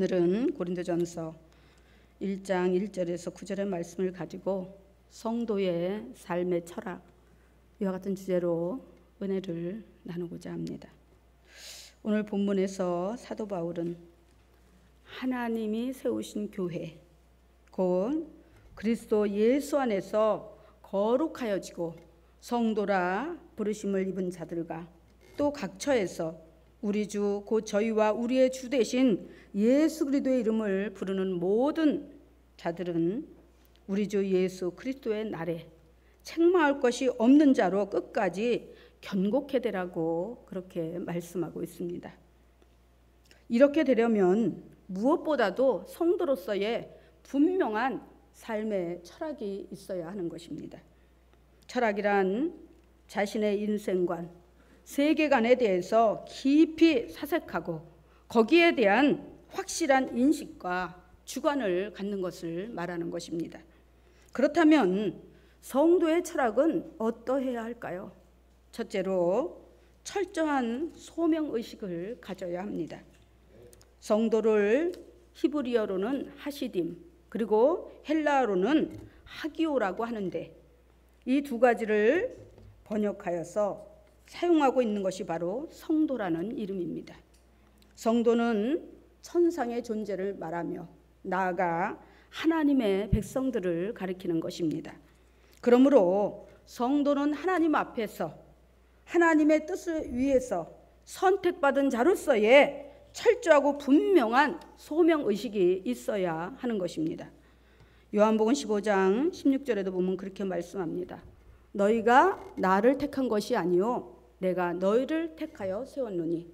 오늘은 고린도전서 1장 1절에서 9절의 말씀을 가지고 성도의 삶의 철학, 이와 같은 주제로 은혜를 나누고자 합니다. 오늘 본문에서 사도 바울은 하나님이 세우신 교회, 곧 그리스도 예수 안에서 거룩하여지고 성도라 부르심을 입은 자들과 또 각 처에서 우리 주 곧 저희와 우리의 주 되신 예수 그리스도의 이름을 부르는 모든 자들은 우리 주 예수 그리스도의 날에 책망할 것이 없는 자로 끝까지 견고케 되라고 그렇게 말씀하고 있습니다. 이렇게 되려면 무엇보다도 성도로서의 분명한 삶의 철학이 있어야 하는 것입니다. 철학이란 자신의 인생관, 세계관에 대해서 깊이 사색하고 거기에 대한 확실한 인식과 주관을 갖는 것을 말하는 것입니다. 그렇다면 성도의 철학은 어떠해야 할까요? 첫째로 철저한 소명의식을 가져야 합니다. 성도를 히브리어로는 하시딤, 그리고 헬라어로는 하기오라고 하는데 이 두 가지를 번역하여서 사용하고 있는 것이 바로 성도라는 이름입니다. 성도는 천상의 존재를 말하며 나아가 하나님의 백성들을 가리키는 것입니다. 그러므로 성도는 하나님 앞에서 하나님의 뜻을 위해서 선택받은 자로서의 철저하고 분명한 소명의식이 있어야 하는 것입니다. 요한복음 15장 16절에도 보면 그렇게 말씀합니다. 너희가 나를 택한 것이 아니요 내가 너희를 택하여 세웠노니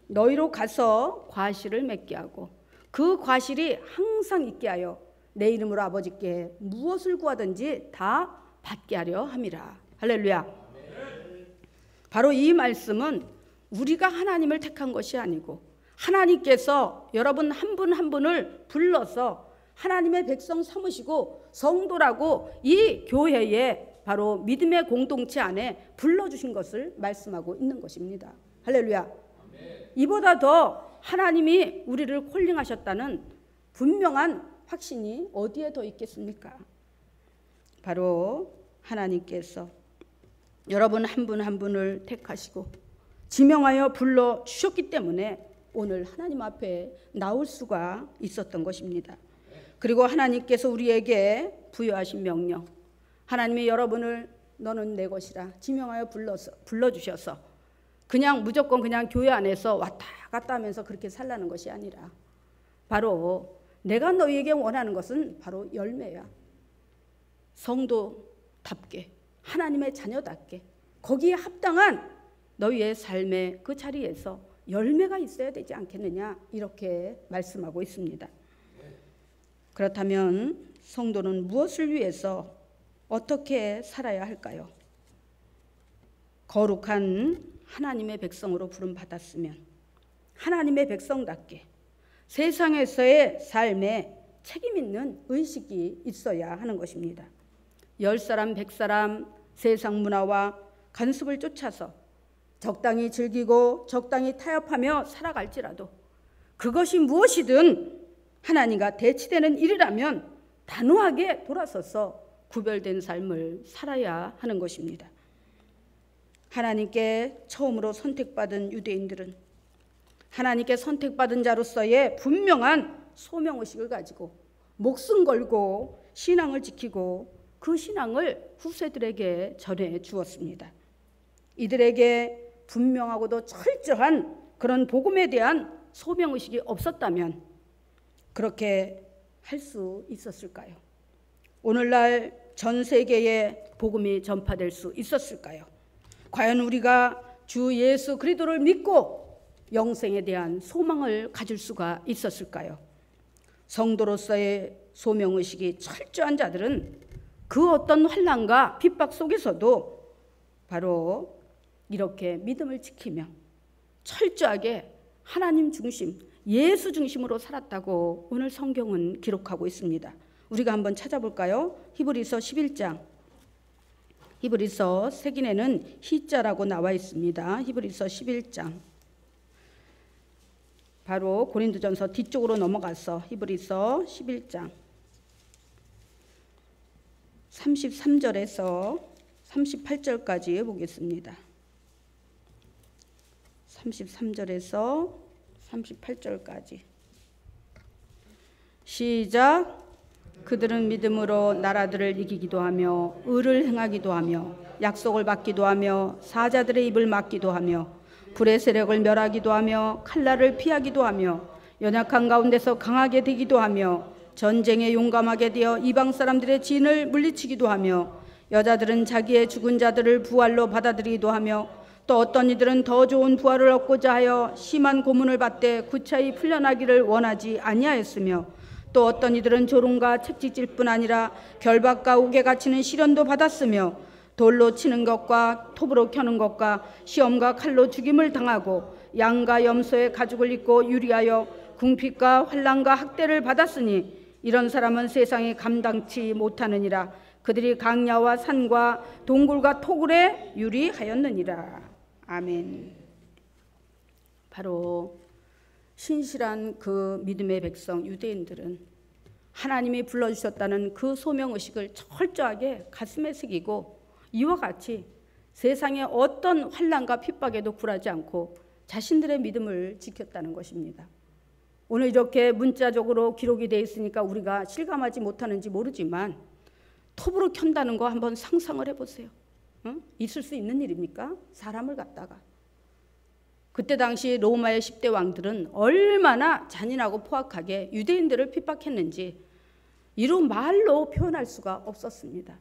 너희로 가서 과실을 맺게 하고 그 과실이 항상 있게 하여 내 이름으로 아버지께 무엇을 구하든지 다 받게 하려 함이라. 할렐루야. 바로 이 말씀은 우리가 하나님을 택한 것이 아니고 하나님께서 여러분 한 분 한 분을 불러서 하나님의 백성 삼으시고 성도라고 이 교회에 바로 믿음의 공동체 안에 불러주신 것을 말씀하고 있는 것입니다. 할렐루야. 이보다 더 하나님이 우리를 콜링하셨다는 분명한 확신이 어디에 더 있겠습니까? 바로 하나님께서 여러분 한 분 한 분을 택하시고 지명하여 불러주셨기 때문에 오늘 하나님 앞에 나올 수가 있었던 것입니다. 그리고 하나님께서 우리에게 부여하신 명령, 하나님이 여러분을 너는 내 것이라 지명하여 불러주셔서 그냥 무조건 그냥 교회 안에서 왔다 갔다 하면서 그렇게 살라는 것이 아니라 바로 내가 너희에게 원하는 것은 바로 열매야. 성도답게 하나님의 자녀답게 거기에 합당한 너희의 삶의 그 자리에서 열매가 있어야 되지 않겠느냐 이렇게 말씀하고 있습니다. 그렇다면 성도는 무엇을 위해서 어떻게 살아야 할까요? 거룩한 하나님의 백성으로 부름받았으면 하나님의 백성답게 세상에서의 삶에 책임 있는 의식이 있어야 하는 것입니다. 10사람 100사람 세상 문화와 간섭을 쫓아서 적당히 즐기고 적당히 타협하며 살아갈지라도 그것이 무엇이든 하나님과 대치되는 일이라면 단호하게 돌아서서 구별된 삶을 살아야 하는 것입니다. 하나님께 처음으로 선택받은 유대인들은 하나님께 선택받은 자로서의 분명한 소명의식을 가지고 목숨 걸고 신앙을 지키고 그 신앙을 후세들에게 전해 주었습니다. 이들에게 분명하고도 철저한 그런 복음에 대한 소명의식이 없었다면 그렇게 할 수 있었을까요? 오늘날 전 세계에 복음이 전파될 수 있었을까요? 과연 우리가 주 예수 그리스도를 믿고 영생에 대한 소망을 가질 수가 있었을까요? 성도로서의 소명의식이 철저한 자들은 그 어떤 환난과 핍박 속에서도 바로 이렇게 믿음을 지키며 철저하게 하나님 중심, 예수 중심으로 살았다고 오늘 성경은 기록하고 있습니다. 우리가 한번 찾아볼까요? 히브리서 11장. 히브리서 색인에는 히자라고 나와 있습니다. 히브리서 11장 바로 고린도전서 뒤쪽으로 넘어가서 히브리서 11장 33절에서 38절까지 보겠습니다. 33절에서 38절까지 시작. 그들은 믿음으로 나라들을 이기기도 하며 의를 행하기도 하며 약속을 받기도 하며 사자들의 입을 막기도 하며 불의 세력을 멸하기도 하며 칼날을 피하기도 하며 연약한 가운데서 강하게 되기도 하며 전쟁에 용감하게 되어 이방 사람들의 진을 물리치기도 하며 여자들은 자기의 죽은 자들을 부활로 받아들이기도 하며 또 어떤 이들은 더 좋은 부활을 얻고자 하여 심한 고문을 받되 구차히 풀려나기를 원하지 아니하였으며 또 어떤 이들은 조롱과 채찍질 뿐 아니라 결박과 옥에 갇히는 시련도 받았으며 돌로 치는 것과 톱으로 켜는 것과 시험과 칼로 죽임을 당하고 양과 염소의 가죽을 입고 유리하여 궁핍과 환난과 학대를 받았으니 이런 사람은 세상에 감당치 못하느니라. 그들이 강야와 산과 동굴과 토굴에 유리하였느니라. 아멘. 바로 신실한 그 믿음의 백성 유대인들은 하나님이 불러주셨다는 그 소명의식을 철저하게 가슴에 새기고 이와 같이 세상의 어떤 환난과 핍박에도 굴하지 않고 자신들의 믿음을 지켰다는 것입니다. 오늘 이렇게 문자적으로 기록이 되어 있으니까 우리가 실감하지 못하는지 모르지만 톱으로 켠다는 거 한번 상상을 해보세요. 응? 있을 수 있는 일입니까? 사람을 갖다가. 그때 당시 로마의 10대 왕들은 얼마나 잔인하고 포악하게 유대인들을 핍박했는지 이루 말로 표현할 수가 없었습니다.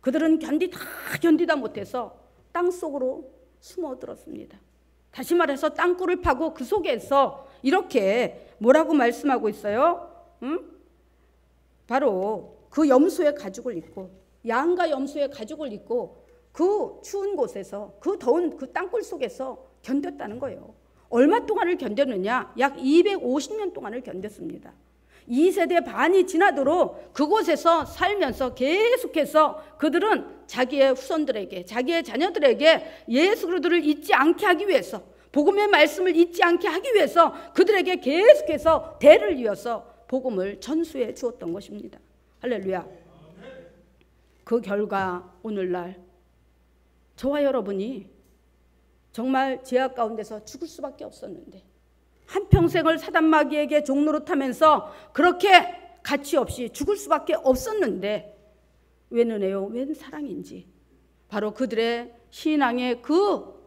그들은 견디다 못해서 땅속으로 숨어들었습니다. 다시 말해서 땅굴을 파고 그 속에서 이렇게 뭐라고 말씀하고 있어요? 응? 바로 그 염소의 가죽을 입고 양과 염소의 가죽을 입고 그 추운 곳에서 그 더운 그 땅굴 속에서 견뎠다는 거예요. 얼마 동안을 견뎠느냐? 약 250년 동안을 견뎠습니다. 2세대 반이 지나도록 그곳에서 살면서 계속해서 그들은 자기의 후손들에게, 자기의 자녀들에게 예수 그리스도를 잊지 않게 하기 위해서, 복음의 말씀을 잊지 않게 하기 위해서 그들에게 계속해서 대를 이어서 복음을 전수해 주었던 것입니다. 할렐루야. 그 결과 오늘날 저와 여러분이 정말 죄악 가운데서 죽을 수밖에 없었는데 한평생을 사단 마귀에게 종노릇하면서 그렇게 가치 없이 죽을 수밖에 없었는데 웬 은혜요, 웬 사랑인지 바로 그들의 신앙의 그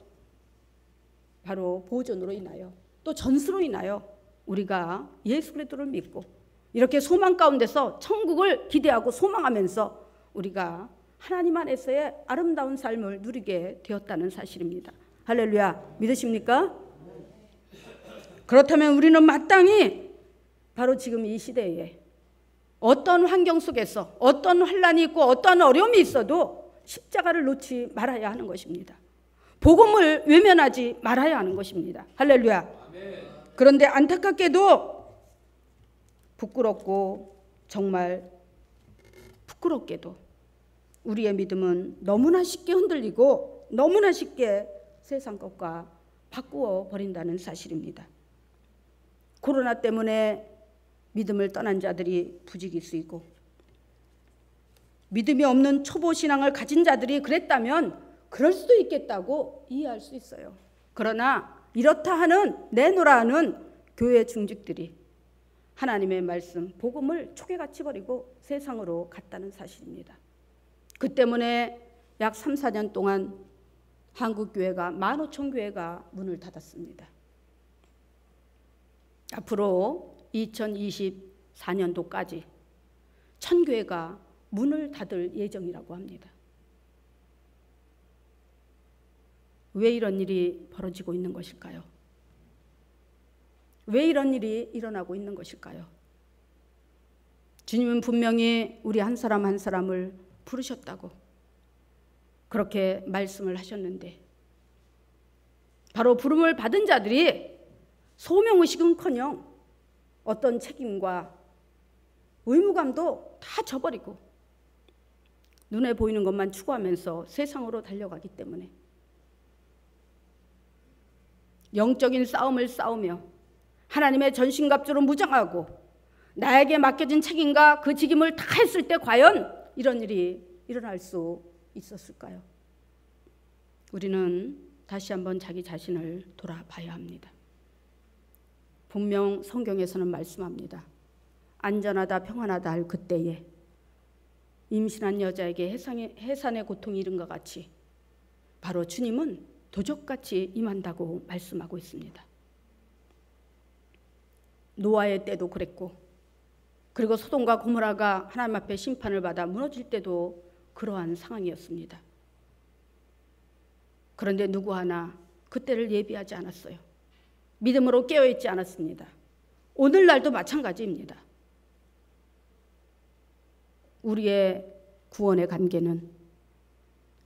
바로 보존으로 인하여 또 전수로 인하여 우리가 예수 그리스도를 믿고 이렇게 소망 가운데서 천국을 기대하고 소망하면서 우리가 하나님 안에서의 아름다운 삶을 누리게 되었다는 사실입니다. 할렐루야. 믿으십니까? 그렇다면 우리는 마땅히 바로 지금 이 시대에 어떤 환경 속에서 어떤 환난이 있고 어떤 어려움이 있어도 십자가를 놓지 말아야 하는 것입니다. 복음을 외면하지 말아야 하는 것입니다. 할렐루야. 그런데 안타깝게도 부끄럽고 정말 부끄럽게도 우리의 믿음은 너무나 쉽게 흔들리고 너무나 쉽게 세상 것과 바꾸어 버린다는 사실입니다. 코로나 때문에 믿음을 떠난 자들이 부지기수이고 믿음이 없는 초보 신앙을 가진 자들이 그랬다면 그럴 수도 있겠다고 이해할 수 있어요. 그러나 이렇다 하는 내노라 하는 교회 중직들이 하나님의 말씀 복음을 초계같이 버리고 세상으로 갔다는 사실입니다. 그 때문에 약 3, 4년 동안 한국교회가 15,000교회가 문을 닫았습니다. 앞으로 2024년도까지 1,000교회가 문을 닫을 예정이라고 합니다. 왜 이런 일이 벌어지고 있는 것일까요? 왜 이런 일이 일어나고 있는 것일까요? 주님은 분명히 우리 한 사람 한 사람을 부르셨다고 그렇게 말씀을 하셨는데 바로 부름을 받은 자들이 소명의식은커녕 어떤 책임과 의무감도 다 저버리고 눈에 보이는 것만 추구하면서 세상으로 달려가기 때문에 영적인 싸움을 싸우며 하나님의 전신갑주로 무장하고 나에게 맡겨진 책임과 그 직임을 다 했을 때 과연 이런 일이 일어날 수 있었을까요? 우리는 다시 한번 자기 자신을 돌아봐야 합니다. 분명 성경에서는 말씀합니다. 안전하다 평안하다 할 그때에 임신한 여자에게 해산의 고통이 이른 것 같이 바로 주님은 도적같이 임한다고 말씀하고 있습니다. 노아의 때도 그랬고, 그리고 소돔과 고모라가 하나님 앞에 심판을 받아 무너질 때도 그러한 상황이었습니다. 그런데 누구 하나 그때를 예비하지 않았어요. 믿음으로 깨어있지 않았습니다. 오늘날도 마찬가지입니다. 우리의 구원의 관계는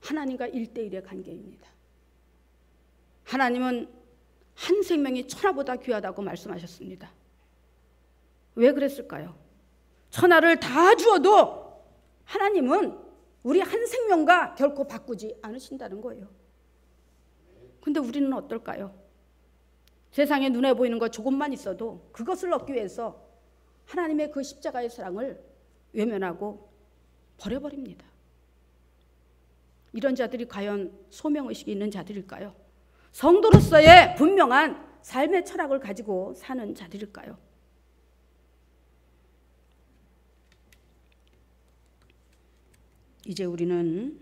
하나님과 1:1의 관계입니다. 하나님은 한 생명이 천하보다 귀하다고 말씀하셨습니다. 왜 그랬을까요? 천하를 다 주어도 하나님은 우리 한 생명과 결코 바꾸지 않으신다는 거예요. 근데 우리는 어떨까요? 세상에 눈에 보이는 것 조금만 있어도 그것을 얻기 위해서 하나님의 그 십자가의 사랑을 외면하고 버려버립니다. 이런 자들이 과연 소명의식이 있는 자들일까요? 성도로서의 분명한 삶의 철학을 가지고 사는 자들일까요? 이제 우리는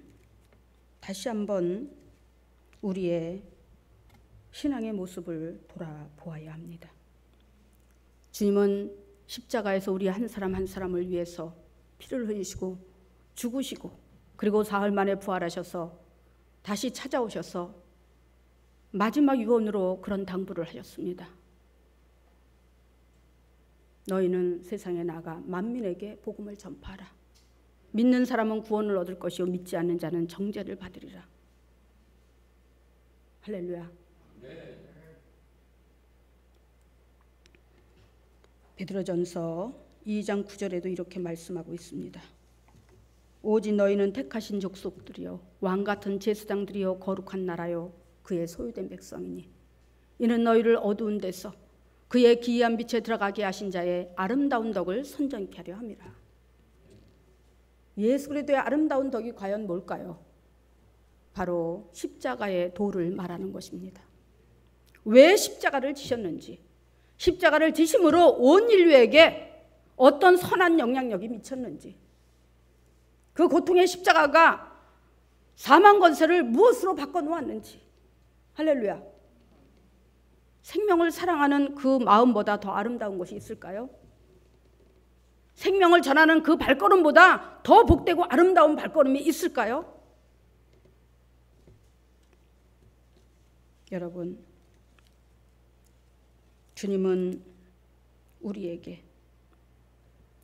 다시 한번 우리의 신앙의 모습을 돌아보아야 합니다. 주님은 십자가에서 우리 한 사람 한 사람을 위해서 피를 흘리시고 죽으시고 그리고 사흘 만에 부활하셔서 다시 찾아오셔서 마지막 유언으로 그런 당부를 하셨습니다. 너희는 세상에 나가 만민에게 복음을 전파하라. 믿는 사람은 구원을 얻을 것이요 믿지 않는 자는 정죄를 받으리라. 할렐루야. 베드로전서 2장 9절에도 이렇게 말씀하고 있습니다. 오직 너희는 택하신 족속들이요 왕같은 제사장들이요 거룩한 나라요 그의 소유된 백성이니 이는 너희를 어두운 데서 그의 기이한 빛에 들어가게 하신 자의 아름다운 덕을 선전케 하려 함이라. 예수 그리스도의 아름다운 덕이 과연 뭘까요? 바로 십자가의 도를 말하는 것입니다. 왜 십자가를 지셨는지, 십자가를 지심으로 온 인류에게 어떤 선한 영향력이 미쳤는지, 그 고통의 십자가가 사망 권세를 무엇으로 바꿔놓았는지. 할렐루야. 생명을 사랑하는 그 마음보다 더 아름다운 것이 있을까요? 생명을 전하는 그 발걸음보다 더 복되고 아름다운 발걸음이 있을까요? 여러분, 주님은 우리에게,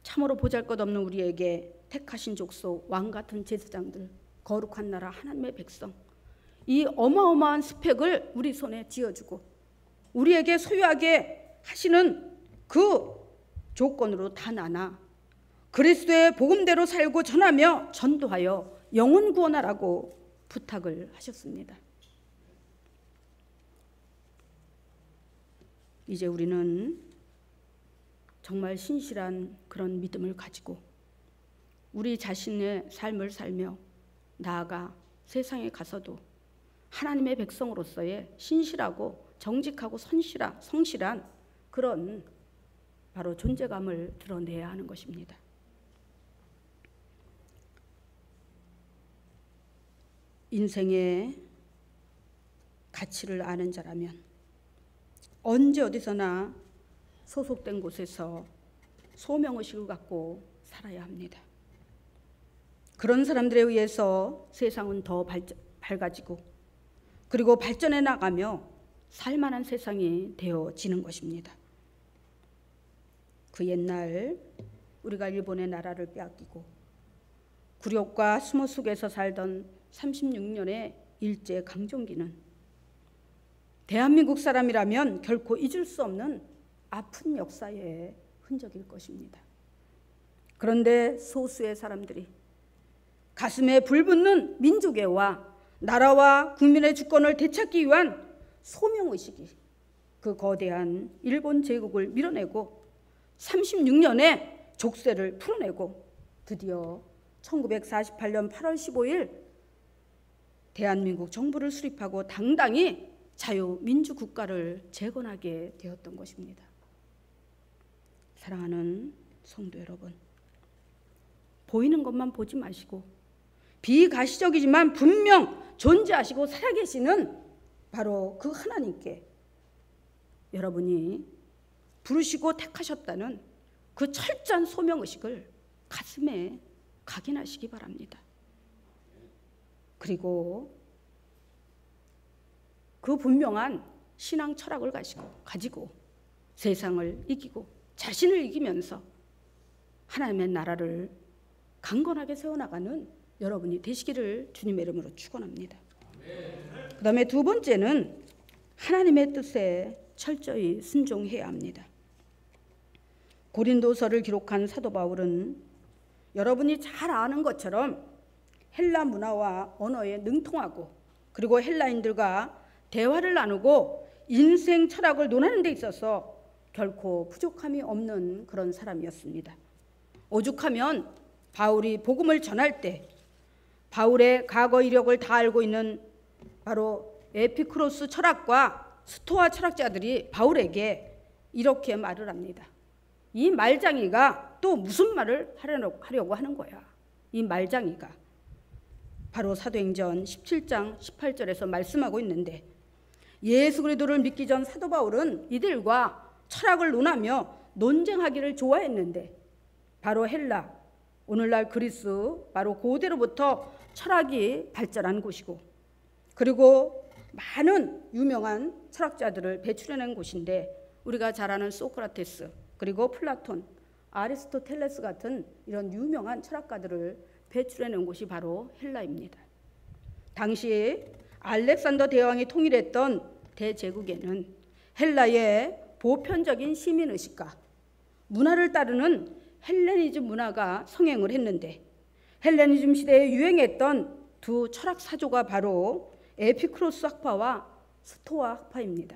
참으로 보잘것없는 우리에게 택하신 족속, 왕같은 제사장들, 거룩한 나라, 하나님의 백성, 이 어마어마한 스펙을 우리 손에 쥐어주고 우리에게 소유하게 하시는 그 조건으로 다 나나 그리스도의 복음대로 살고 전하며 전도하여 영혼 구원하라고 부탁을 하셨습니다. 이제 우리는 정말 신실한 그런 믿음을 가지고 우리 자신의 삶을 살며 나아가 세상에 가서도 하나님의 백성으로서의 신실하고 정직하고 성실한 그런 바로 존재감을 드러내야 하는 것입니다. 인생의 가치를 아는 자라면 언제 어디서나 소속된 곳에서 소명의식을 갖고 살아야 합니다. 그런 사람들에 의해서 세상은 더 밝아지고 그리고 발전해 나가며 살만한 세상이 되어지는 것입니다. 그 옛날 우리가 일본의 나라를 빼앗기고 굴욕과 수모 속에서 살던 36년의 일제 강점기는 대한민국 사람이라면 결코 잊을 수 없는 아픈 역사의 흔적일 것입니다. 그런데 소수의 사람들이 가슴에 불붙는 민족애와 나라와 국민의 주권을 되찾기 위한 소명의식이 그 거대한 일본 제국을 밀어내고 36년에 족쇄를 풀어내고 드디어 1948년 8월 15일 대한민국 정부를 수립하고 당당히 자유민주국가를 재건하게 되었던 것입니다. 사랑하는 성도 여러분, 보이는 것만 보지 마시고 비가시적이지만 분명 존재하시고 살아계시는 바로 그 하나님께 여러분이 부르시고 택하셨다는 그 철저한 소명의식을 가슴에 각인하시기 바랍니다. 그리고 그 분명한 신앙 철학을 가지고 세상을 이기고 자신을 이기면서 하나님의 나라를 강건하게 세워나가는 여러분이 되시기를 주님의 이름으로 축원합니다. 그 다음에 두 번째는 하나님의 뜻에 철저히 순종해야 합니다. 고린도서를 기록한 사도 바울은 여러분이 잘 아는 것처럼 헬라 문화와 언어에 능통하고 그리고 헬라인들과 대화를 나누고 인생 철학을 논하는 데 있어서 결코 부족함이 없는 그런 사람이었습니다. 오죽하면 바울이 복음을 전할 때 바울의 과거 이력을 다 알고 있는 바로 에피쿠로스 철학과 스토아 철학자들이 바울에게 이렇게 말을 합니다. 이 말장이가 또 무슨 말을 하려고 하는 거야. 이 말장이가 바로 사도행전 17장 18절에서 말씀하고 있는데, 예수 그리스도를 믿기 전 사도 바울은 이들과 철학을 논하며 논쟁하기를 좋아했는데, 바로 헬라, 오늘날 그리스, 바로 고대로부터 철학이 발전한 곳이고, 그리고 많은 유명한 철학자들을 배출해낸 곳인데, 우리가 잘 아는 소크라테스, 그리고 플라톤, 아리스토텔레스 같은 이런 유명한 철학가들을 배출해낸 곳이 바로 헬라입니다. 당시 알렉산더 대왕이 통일했던 대제국에는 헬라의 보편적인 시민의식과 문화를 따르는 헬레니즘 문화가 성행을 했는데, 헬레니즘 시대에 유행했던 두 철학 사조가 바로 에피쿠로스 학파와 스토아 학파입니다.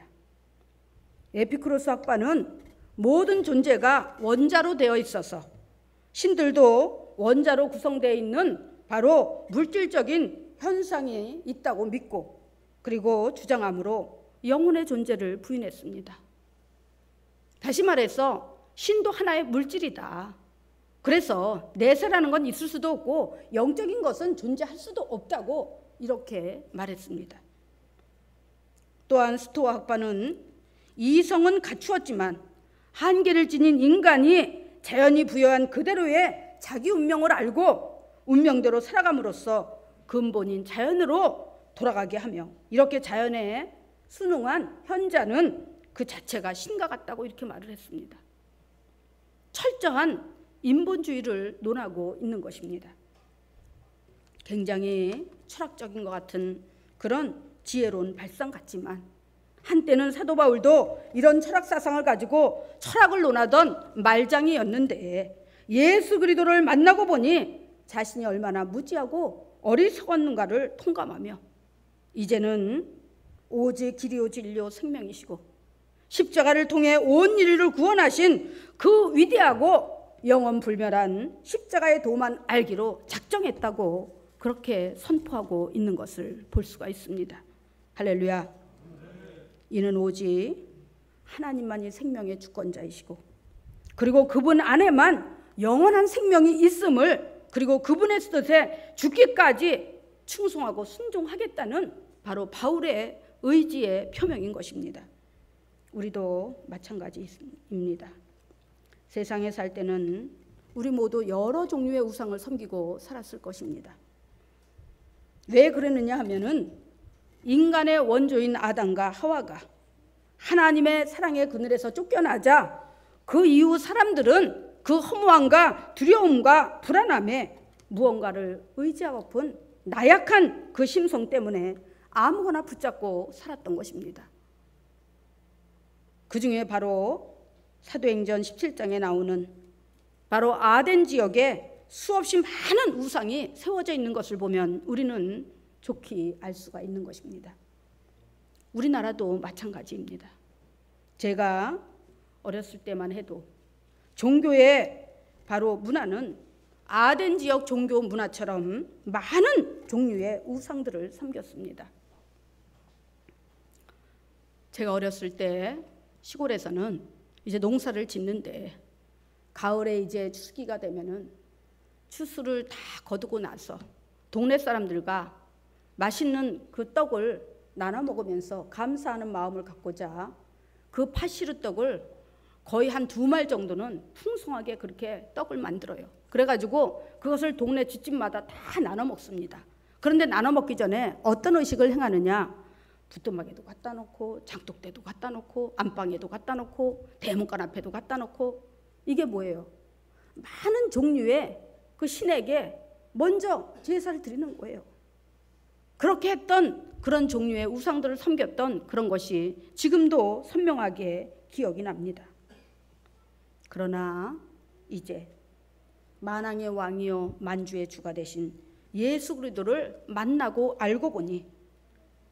에피쿠로스 학파는 모든 존재가 원자로 되어 있어서 신들도 원자로 구성되어 있는 바로 물질적인 현상이 있다고 믿고, 그리고 주장함으로 영혼의 존재를 부인했습니다. 다시 말해서 신도 하나의 물질이다. 그래서 내세라는 건 있을 수도 없고 영적인 것은 존재할 수도 없다고 이렇게 말했습니다. 또한 스토아 학파는 이성은 갖추었지만 한계를 지닌 인간이 자연이 부여한 그대로의 자기 운명을 알고 운명대로 살아감으로써 근본인 자연으로 돌아가게 하며, 이렇게 자연에 순응한 현자는 그 자체가 신과 같다고 이렇게 말을 했습니다. 철저한 인본주의를 논하고 있는 것입니다. 굉장히 철학적인 것 같은 그런 지혜로운 발상 같지만, 한때는 사도 바울도 이런 철학 사상을 가지고 철학을 논하던 말장이었는데, 예수 그리스도를 만나고 보니 자신이 얼마나 무지하고 어리석었는가를 통감하며, 이제는 오직 길이요 진리요 생명이시고 십자가를 통해 온 인류를 구원하신 그 위대하고 영원불멸한 십자가의 도만 알기로 작정했다고 그렇게 선포하고 있는 것을 볼 수가 있습니다. 할렐루야. 이는 오직 하나님만이 생명의 주권자이시고, 그리고 그분 안에만 영원한 생명이 있음을, 그리고 그분의 뜻에 죽기까지 충성하고 순종하겠다는 바로 바울의 의지의 표명인 것입니다. 우리도 마찬가지입니다. 세상에 살 때는 우리 모두 여러 종류의 우상을 섬기고 살았을 것입니다. 왜 그랬느냐 하면은 인간의 원조인 아담과 하와가 하나님의 사랑의 그늘에서 쫓겨나자 그 이후 사람들은 그 허무함과 두려움과 불안함에 무언가를 의지하고픈 나약한 그 심성 때문에 아무거나 붙잡고 살았던 것입니다. 그 중에 바로 사도행전 17장에 나오는 바로 아덴 지역에 수없이 많은 우상이 세워져 있는 것을 보면 우리는 좋게 알 수가 있는 것입니다. 우리나라도 마찬가지입니다. 제가 어렸을 때만 해도 종교의 바로 문화는 아덴 지역 종교 문화처럼 많은 종류의 우상들을 섬겼습니다. 제가 어렸을 때 시골에서는 이제 농사를 짓는데 가을에 이제 추수기가 되면은 추수를 다 거두고 나서 동네 사람들과 맛있는 그 떡을 나눠 먹으면서 감사하는 마음을 갖고자 그 파시르 떡을 거의 한 2말 정도는 풍성하게 그렇게 떡을 만들어요. 그래가지고 그것을 동네 집집마다 다 나눠 먹습니다. 그런데 나눠 먹기 전에 어떤 의식을 행하느냐? 부뚜막에도 갖다 놓고 장독대도 갖다 놓고 안방에도 갖다 놓고 대문간 앞에도 갖다 놓고, 이게 뭐예요? 많은 종류의 그 신에게 먼저 제사를 드리는 거예요. 그렇게 했던 그런 종류의 우상들을 섬겼던 그런 것이 지금도 선명하게 기억이 납니다. 그러나 이제 만왕의 왕이요 만주의 주가 되신 예수 그리스도를 만나고 알고 보니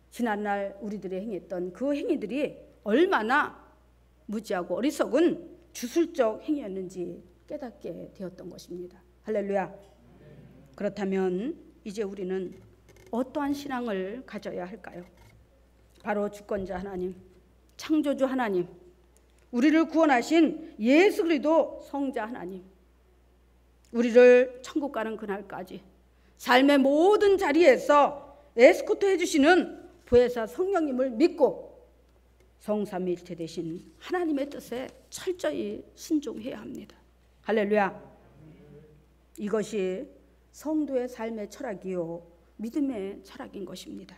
지난날 우리들이 행했던 그 행위들이 얼마나 무지하고 어리석은 주술적 행위였는지 깨닫게 되었던 것입니다. 할렐루야. 그렇다면 이제 우리는 어떠한 신앙을 가져야 할까요? 바로 주권자 하나님, 창조주 하나님, 우리를 구원하신 예수 그리스도 성자 하나님, 우리를 천국 가는 그날까지 삶의 모든 자리에서 에스코트 해주시는 보혜사 성령님을 믿고 성삼위일체 되신 하나님의 뜻에 철저히 순종해야 합니다. 할렐루야. 이것이 성도의 삶의 철학이요 믿음의 철학인 것입니다.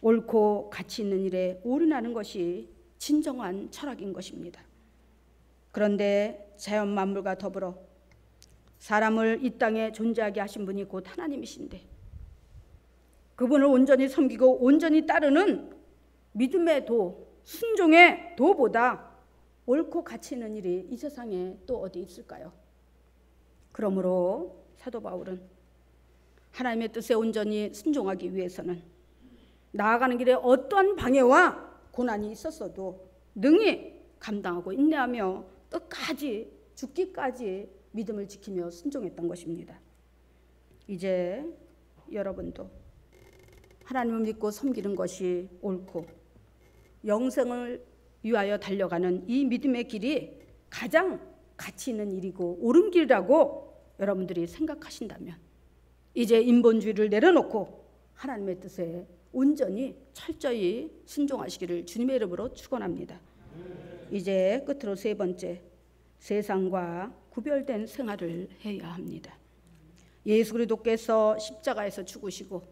옳고 가치 있는 일에 올인하는 것이 진정한 철학인 것입니다. 그런데 자연 만물과 더불어 사람을 이 땅에 존재하게 하신 분이 곧 하나님이신데 그분을 온전히 섬기고 온전히 따르는 믿음의 도, 순종의 도보다 옳고 가치 있는 일이 이 세상에 또 어디 있을까요? 그러므로 사도 바울은 하나님의 뜻에 온전히 순종하기 위해서는 나아가는 길에 어떠한 방해와 고난이 있었어도 능히 감당하고 인내하며 끝까지 죽기까지 믿음을 지키며 순종했던 것입니다. 이제 여러분도 하나님을 믿고 섬기는 것이 옳고 영생을 위하여 달려가는 이 믿음의 길이 가장 가치 있는 일이고 옳은 길이라고 여러분들이 생각하신다면 이제 인본주의를 내려놓고 하나님의 뜻에 온전히 철저히 순종하시기를 주님의 이름으로 축원합니다. 이제 끝으로 세 번째, 세상과 구별된 생활을 해야 합니다. 예수 그리스도께서 십자가에서 죽으시고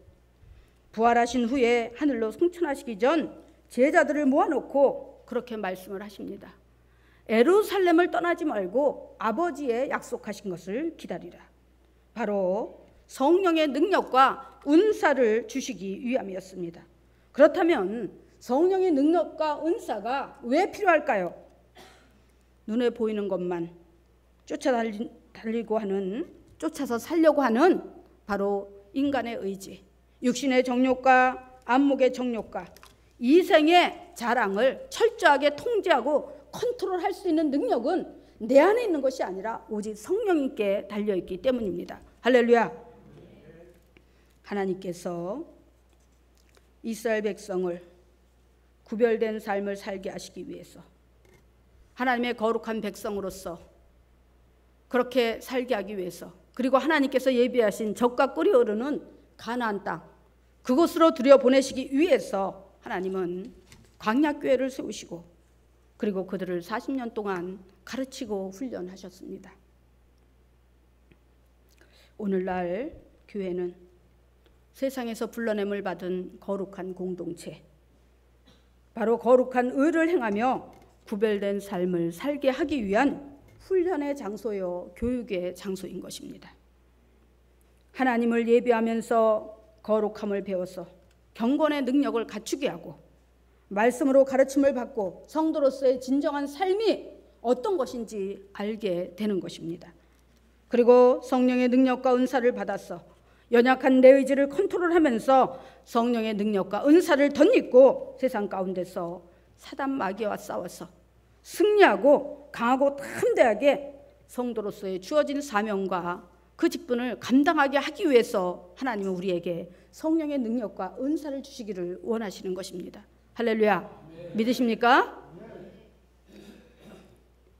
부활하신 후에 하늘로 승천하시기 전 제자들을 모아놓고 그렇게 말씀을 하십니다. 예루살렘을 떠나지 말고 아버지의 약속하신 것을 기다리라. 바로 성령의 능력과 은사를 주시기 위함이었습니다. 그렇다면 성령의 능력과 은사가 왜 필요할까요? 눈에 보이는 것만 쫓아서 살려고 하는 바로 인간의 의지, 육신의 정욕과 안목의 정욕과 이생의 자랑을 철저하게 통제하고 컨트롤할 수 있는 능력은 내 안에 있는 것이 아니라 오직 성령님께 달려있기 때문입니다. 할렐루야. 하나님께서 이스라엘 백성을 구별된 삶을 살게 하시기 위해서 하나님의 거룩한 백성으로서 그렇게 살게 하기 위해서, 그리고 하나님께서 예비하신 젖과 꿀이 흐르는 가나안 땅, 그곳으로 들여보내시기 위해서 하나님은 광야교회를 세우시고 그리고 그들을 40년 동안 가르치고 훈련하셨습니다. 오늘날 교회는 세상에서 불러냄을 받은 거룩한 공동체, 바로 거룩한 의를 행하며 구별된 삶을 살게 하기 위한 훈련의 장소요 교육의 장소인 것입니다. 하나님을 예배하면서 거룩함을 배워서 경건의 능력을 갖추게 하고 말씀으로 가르침을 받고 성도로서의 진정한 삶이 어떤 것인지 알게 되는 것입니다. 그리고 성령의 능력과 은사를 받아서 연약한 내 의지를 컨트롤하면서 성령의 능력과 은사를 덧입고 세상 가운데서 사단 마귀와 싸워서 승리하고 강하고 탐대하게 성도로서의 주어진 사명과 그 직분을 감당하게 하기 위해서 하나님은 우리에게 성령의 능력과 은사를 주시기를 원하시는 것입니다. 할렐루야. 믿으십니까?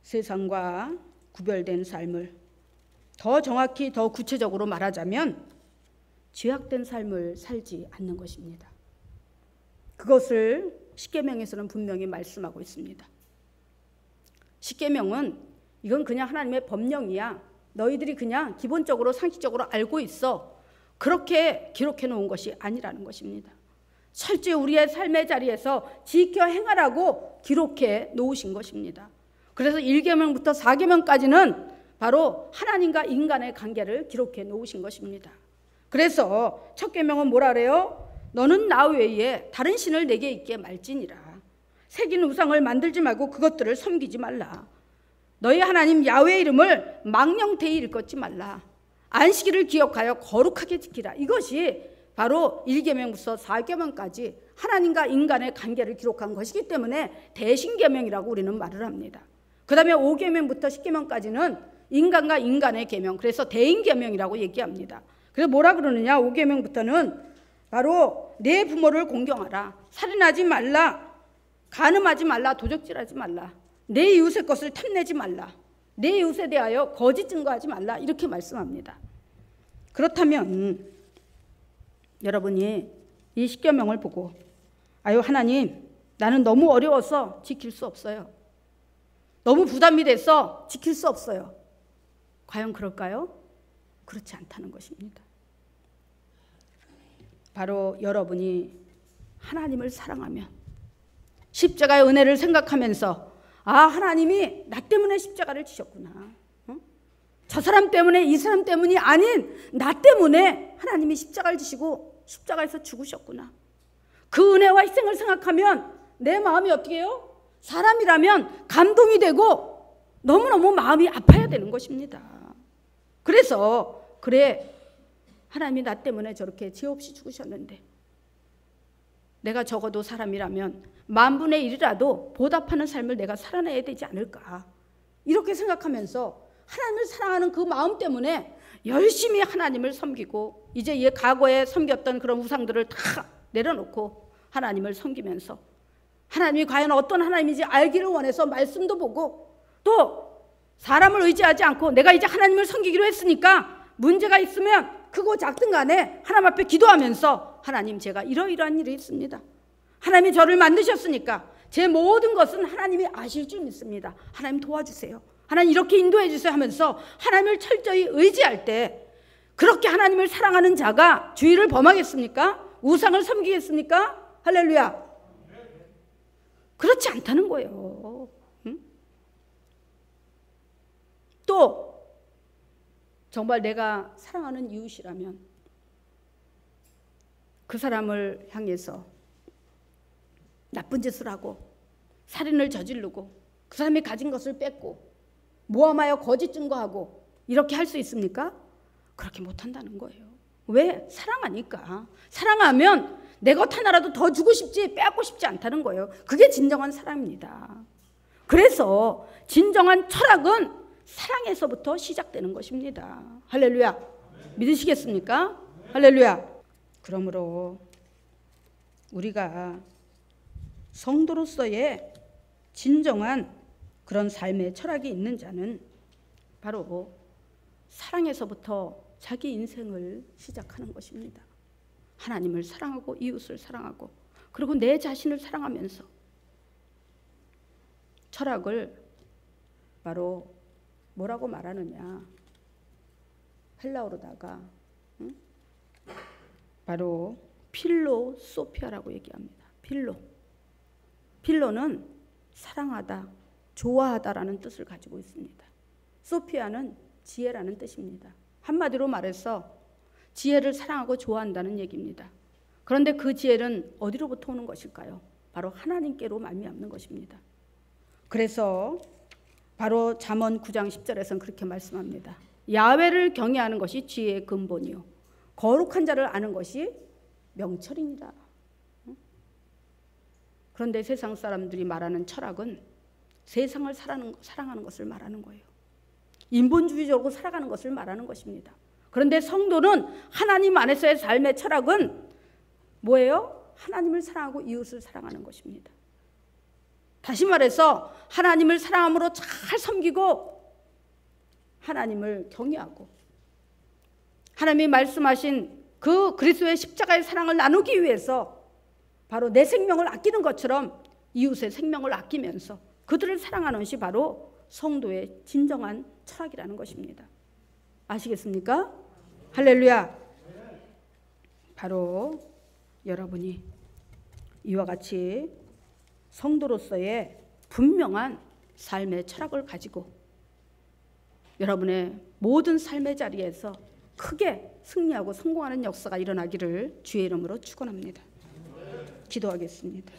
세상과 구별된 삶을 더 정확히 더 구체적으로 말하자면 죄악된 삶을 살지 않는 것입니다. 그것을 십계명에서는 분명히 말씀하고 있습니다. 십계명은 이건 그냥 하나님의 법령이야. 너희들이 그냥 기본적으로 상식적으로 알고 있어. 그렇게 기록해 놓은 것이 아니라는 것입니다. 철저히 우리의 삶의 자리에서 지켜 행하라고 기록해 놓으신 것입니다. 그래서 1계명부터 4계명까지는 바로 하나님과 인간의 관계를 기록해 놓으신 것입니다. 그래서 첫 계명은 뭐라 그래요? 너는 나 외에 다른 신을 내게 있게 말지니라. 새긴 우상을 만들지 말고 그것들을 섬기지 말라. 너희 하나님 야훼 이름을 망령되이 일컫지 말라. 안식일을 기억하여 거룩하게 지키라. 이것이 바로 1계명부터 4계명까지 하나님과 인간의 관계를 기록한 것이기 때문에 대신계명이라고 우리는 말을 합니다. 그 다음에 5계명부터 10계명까지는 인간과 인간의 계명, 그래서 대인계명이라고 얘기합니다. 그래서 뭐라 그러느냐? 5계명부터는 바로 내 부모를 공경하라, 살인하지 말라, 간음하지 말라, 도적질하지 말라, 내 이웃의 것을 탐내지 말라, 내 이웃에 대하여 거짓 증거하지 말라, 이렇게 말씀합니다. 그렇다면 여러분이 이 십계명을 보고 아유 하나님, 나는 너무 어려워서 지킬 수 없어요. 너무 부담이 돼서 지킬 수 없어요. 과연 그럴까요? 그렇지 않다는 것입니다. 바로 여러분이 하나님을 사랑하면, 십자가의 은혜를 생각하면서 아, 하나님이 나 때문에 십자가를 지셨구나. 저 사람 때문에, 이 사람 때문이 아닌 나 때문에 하나님이 십자가를 지시고 십자가에서 죽으셨구나. 그 은혜와 희생을 생각하면 내 마음이 어떻게 해요? 사람이라면 감동이 되고 너무너무 마음이 아파야 되는 것입니다. 그래서 그래, 하나님이 나 때문에 저렇게 죄 없이 죽으셨는데 내가 적어도 사람이라면 10,000분의 1이라도 보답하는 삶을 내가 살아내야 되지 않을까, 이렇게 생각하면서 하나님을 사랑하는 그 마음 때문에 열심히 하나님을 섬기고, 이제 과거에 섬겼던 그런 우상들을 다 내려놓고 하나님을 섬기면서 하나님이 과연 어떤 하나님인지 알기를 원해서 말씀도 보고, 또 사람을 의지하지 않고 내가 이제 하나님을 섬기기로 했으니까 문제가 있으면 크고 작든 간에 하나님 앞에 기도하면서 하나님, 제가 이러이러한 일이 있습니다. 하나님이 저를 만드셨으니까 제 모든 것은 하나님이 아실 줄 믿습니다. 하나님 도와주세요. 하나님 이렇게 인도해 주세요 하면서 하나님을 철저히 의지할 때, 그렇게 하나님을 사랑하는 자가 주의를 범하겠습니까? 우상을 섬기겠습니까? 할렐루야. 그렇지 않다는 거예요. 또 정말 내가 사랑하는 이웃이라면 그 사람을 향해서 나쁜 짓을 하고 살인을 저지르고 그 사람이 가진 것을 뺏고 모함하여 거짓 증거하고 이렇게 할 수 있습니까? 그렇게 못한다는 거예요. 왜? 사랑하니까. 사랑하면 내 것 하나라도 더 주고 싶지 빼앗고 싶지 않다는 거예요. 그게 진정한 사랑입니다. 그래서 진정한 철학은 사랑에서부터 시작되는 것입니다. 할렐루야. 믿으시겠습니까? 할렐루야. 그러므로 우리가 성도로서의 진정한 그런 삶의 철학이 있는 자는 바로 사랑에서부터 자기 인생을 시작하는 것입니다. 하나님을 사랑하고 이웃을 사랑하고 그리고 내 자신을 사랑하면서 철학을 바로 뭐라고 말하느냐, 헬라어로다가 바로 필로소피아라고 얘기합니다. 필로는 사랑하다, 좋아하다라는 뜻을 가지고 있습니다. 소피아는 지혜라는 뜻입니다. 한마디로 말해서 지혜를 사랑하고 좋아한다는 얘기입니다. 그런데 그 지혜는 어디로부터 오는 것일까요? 바로 하나님께로 말미암는 것입니다. 그래서 바로 잠언 9장 10절에서는 그렇게 말씀합니다. 야훼를 경외하는 것이 지혜의 근본이요 거룩한 자를 아는 것이 명철이니라. 그런데 세상 사람들이 말하는 철학은 세상을 사랑하는 것을 말하는 거예요. 인본주의적으로 살아가는 것을 말하는 것입니다. 그런데 성도는 하나님 안에서의 삶의 철학은 뭐예요? 하나님을 사랑하고 이웃을 사랑하는 것입니다. 다시 말해서 하나님을 사랑함으로 잘 섬기고 하나님을 경외하고 하나님이 말씀하신 그 그리스도의 십자가의 사랑을 나누기 위해서 바로 내 생명을 아끼는 것처럼 이웃의 생명을 아끼면서 그들을 사랑하는 것이 바로 성도의 진정한 철학이라는 것입니다. 아시겠습니까? 할렐루야. 바로 여러분이 이와 같이 성도로서의 분명한 삶의 철학을 가지고 여러분의 모든 삶의 자리에서 크게 승리하고 성공하는 역사가 일어나기를 주의 이름으로 축원합니다. 기도하겠습니다.